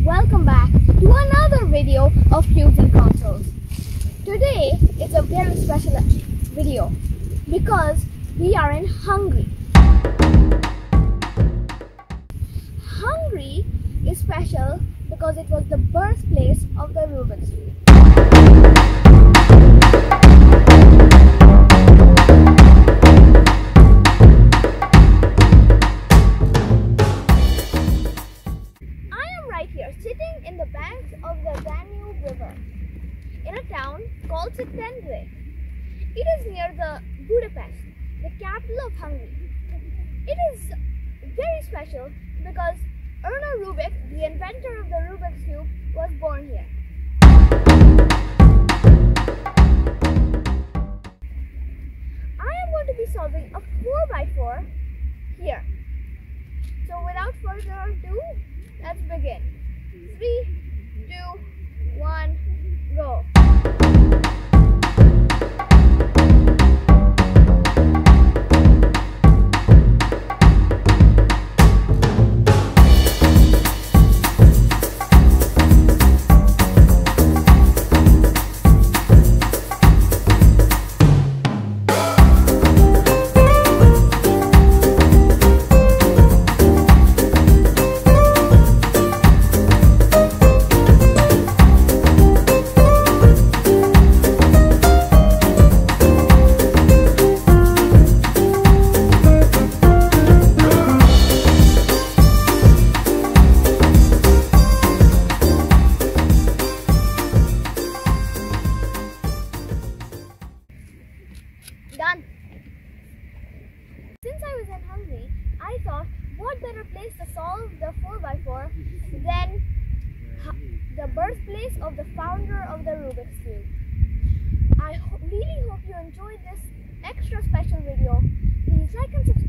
Welcome back to another video of Cubes and Consoles. Today is a very special video because we are in Hungary. Hungary is special because it was the birthplace of the Rubik's Cube. Sitting in the banks of the Danube River in a town called Danube. It is near the Budapest, the capital of Hungary. It is very special because Erno Rubik, the inventor of the Rubik's Cube, was born here. I am going to be solving a 4x4 here. So without further ado, let's begin. 3, 2, 1, go! Done. Since I was in Hungary, I thought what better place to solve the 4x4 than the birthplace of the founder of the Rubik's Cube. I really hope you enjoyed this extra special video. Please like and subscribe.